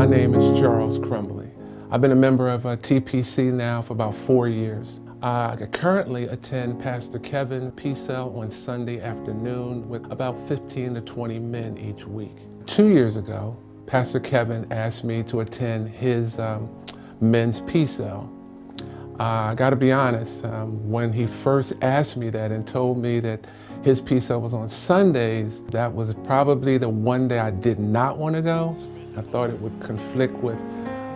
My name is Charles Crumbly. I've been a member of TPC now for about 4 years. I currently attend Pastor Kevin's Pcell on Sunday afternoon with about 15 to 20 men each week. 2 years ago, Pastor Kevin asked me to attend his men's Pcell. I gotta be honest, when he first asked me that and told me that his Pcell was on Sundays, that was probably the one day I did not want to go. I thought it would conflict with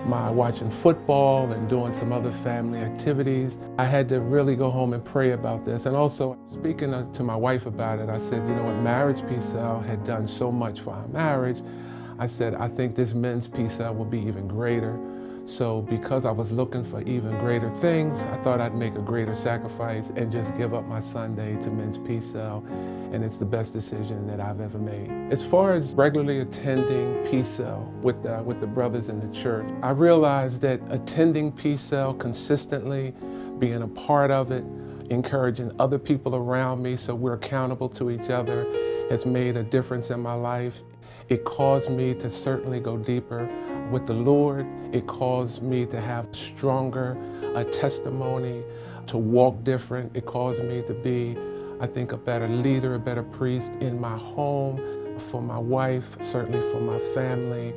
my watching football and doing some other family activities. I had to really go home and pray about this. And also, speaking to my wife about it, I said, you know what, Marriage Pcell had done so much for our marriage. I said, I think this men's Pcell will be even greater. So because I was looking for even greater things, I thought I'd make a greater sacrifice and just give up my Sunday to men's Pcell, and it's the best decision that I've ever made. As far as regularly attending Pcell with the brothers in the church, I realized that attending Pcell consistently, being a part of it, encouraging other people around me so we're accountable to each other, has made a difference in my life. It caused me to certainly go deeper with the Lord. It caused me to have stronger testimony, to walk different. It caused me to be, I think, a better leader, a better priest in my home, for my wife, certainly for my family.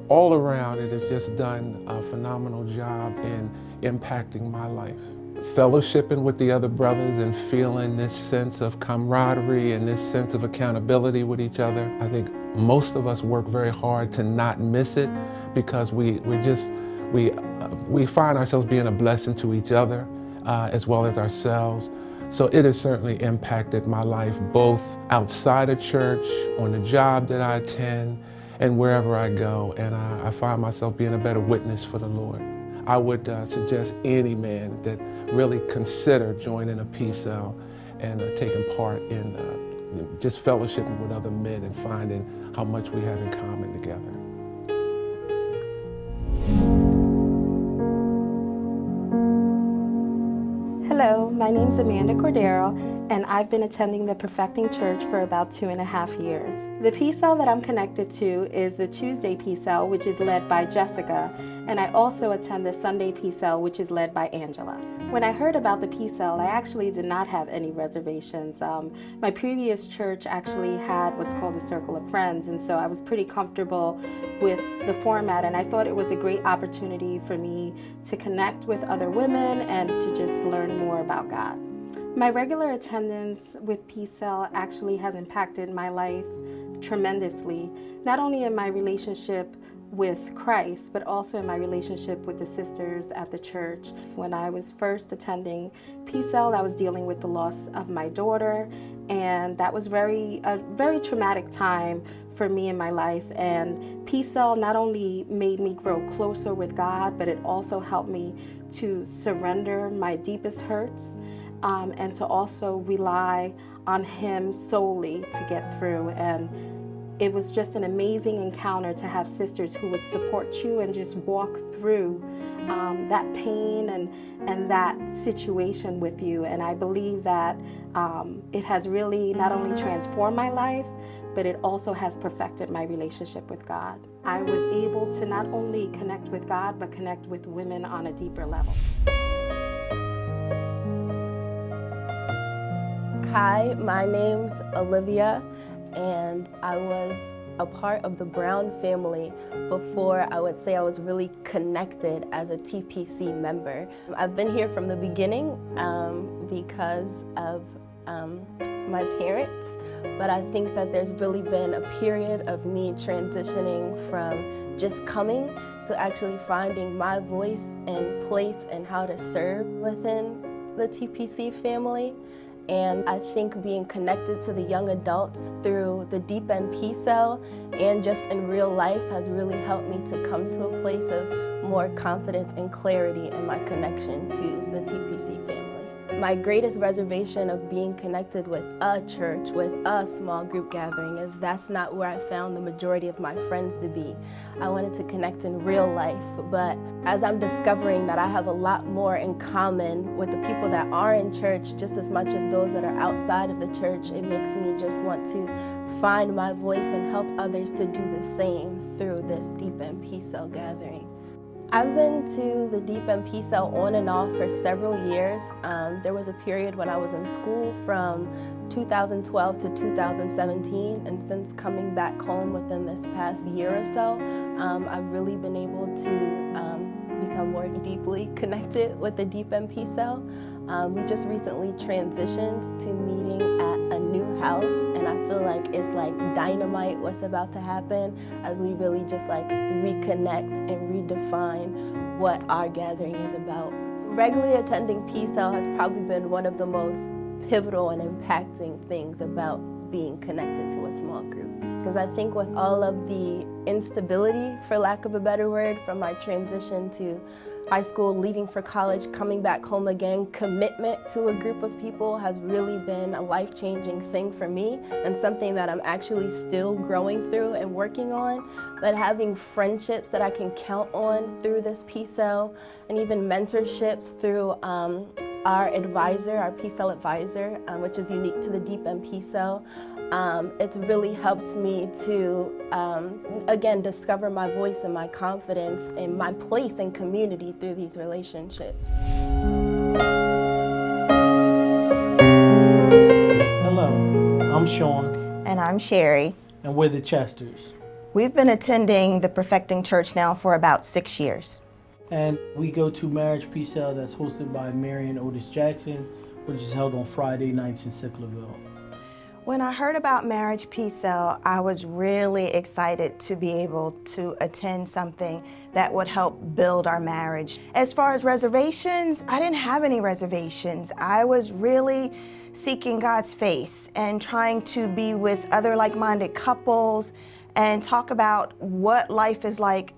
All around, it has just done a phenomenal job in impacting my life. Fellowshipping with the other brothers and feeling this sense of camaraderie and this sense of accountability with each other. I think most of us work very hard to not miss it because we find ourselves being a blessing to each other as well as ourselves. So it has certainly impacted my life both outside of church, on the job that I attend, and wherever I go. And I find myself being a better witness for the Lord. I would suggest any man that really consider joining a Pcell and taking part in just fellowshipping with other men and finding how much we have in common together. Hello, my name is Amanda Cordero, and I've been attending the Perfecting Church for about 2.5 years. The Pcell that I'm connected to is the Tuesday Pcell, which is led by Jessica, and I also attend the Sunday Pcell, which is led by Angela. When I heard about the Pcell, I actually did not have any reservations. My previous church actually had what's called a circle of friends, and so I was pretty comfortable with the format, and I thought it was a great opportunity for me to connect with other women and to just learn more about God. My regular attendance with Pcell actually has impacted my life tremendously, not only in my relationship with Christ, but also in my relationship with the sisters at the church. When I was first attending Pcell, I was dealing with the loss of my daughter, and that was a very traumatic time for me in my life. And Pcell not only made me grow closer with God, but it also helped me to surrender my deepest hurts and to also rely on Him solely to get through. And it was just an amazing encounter to have sisters who would support you and just walk through that pain and that situation with you. And I believe that it has really not only transformed my life, but it also has perfected my relationship with God. I was able to not only connect with God, but connect with women on a deeper level. Hi, my name's Olivia, and I was a part of the Brown family before I would say I was really connected as a TPC member. I've been here from the beginning because of my parents, but I think that there's really been a period of me transitioning from just coming to actually finding my voice and place and how to serve within the TPC family. And I think being connected to the young adults through the Deep End Pcell and just in real life has really helped me to come to a place of more confidence and clarity in my connection to the TPC family. My greatest reservation of being connected with a church, with a small group gathering, is that's not where I found the majority of my friends to be. I wanted to connect in real life, but as I'm discovering that I have a lot more in common with the people that are in church just as much as those that are outside of the church, it makes me just want to find my voice and help others to do the same through this Deep End Pcell gathering. I've been to the Deep End Pcell on and off for several years. There was a period when I was in school from 2012 to 2017, and since coming back home within this past year or so, I've really been able to become more deeply connected with the Deep End Pcell. We just recently transitioned to meeting at a new house, and I feel like it's like dynamite what's about to happen as we really just like reconnect and redefine what our gathering is about. Regularly attending Pcell has probably been one of the most pivotal and impacting things about being connected to a small group. Because I think with all of the instability, for lack of a better word, from my transition to high school, leaving for college, coming back home again, commitment to a group of people has really been a life-changing thing for me and something that I'm actually still growing through and working on. But having friendships that I can count on through this Pcell and even mentorships through our advisor, our Pcell advisor, which is unique to the Deep End Pcell. It's really helped me to, again, discover my voice and my confidence and my place in community through these relationships. Hello, I'm Sean, And I'm Sherry. and we're the Chesters. We've been attending the Perfecting Church now for about 6 years. And we go to Marriage Pcell that's hosted by Mary and Otis Jackson, which is held on Friday nights in Sicklerville. When I heard about Marriage Pcell, I was really excited to be able to attend something that would help build our marriage. As far as reservations, I didn't have any reservations. I was really seeking God's face and trying to be with other like-minded couples and talk about what life is like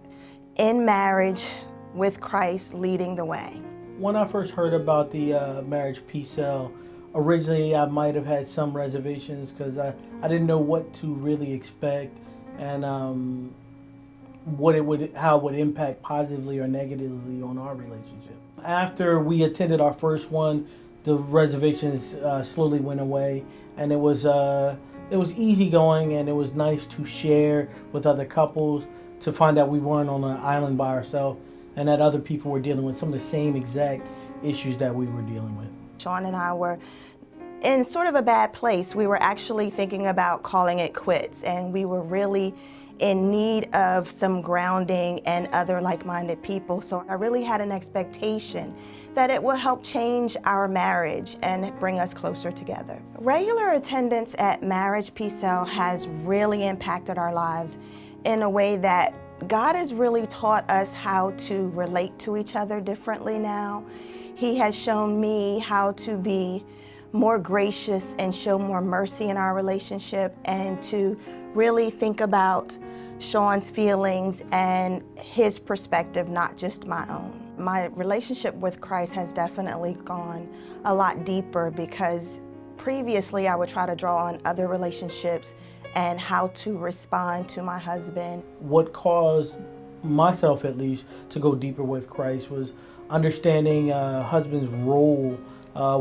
in marriage with Christ leading the way. When I first heard about the Marriage Pcell, originally I might have had some reservations because I didn't know what to really expect and how it would impact positively or negatively on our relationship. After we attended our first one, the reservations slowly went away, and it was easygoing, and it was nice to share with other couples, to find out we weren't on an island by ourselves and that other people were dealing with some of the same exact issues that we were dealing with. Sean and I were in sort of a bad place. We were actually thinking about calling it quits, and we were really in need of some grounding and other like-minded people. So I really had an expectation that it will help change our marriage and bring us closer together. Regular attendance at Marriage Pcell has really impacted our lives in a way that God has really taught us how to relate to each other differently now. He has shown me how to be more gracious and show more mercy in our relationship, and to really think about Sean's feelings and his perspective, not just my own. My relationship with Christ has definitely gone a lot deeper, because previously I would try to draw on other relationships and how to respond to my husband. What caused myself, at least, to go deeper with Christ was understanding husband's role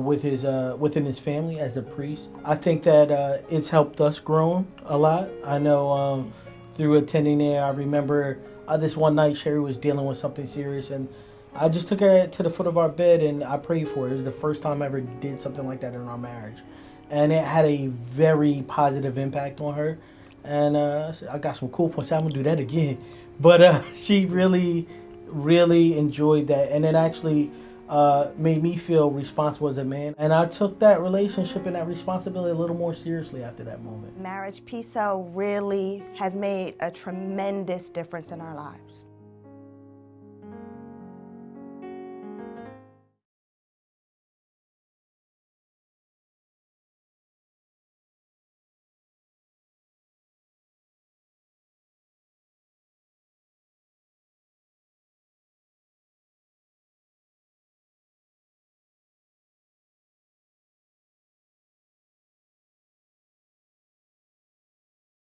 within his family as a priest. I think that it's helped us grow a lot. I know through attending there, I remember this one night Sherry was dealing with something serious, and I just took her to the foot of our bed and I prayed for her. It was the first time I ever did something like that in our marriage. And it had a very positive impact on her. And I got some cool points. I'm going to do that again. But she really, really enjoyed that. And it actually made me feel responsible as a man. And I took that relationship and that responsibility a little more seriously after that moment. Marriage Pcell really has made a tremendous difference in our lives.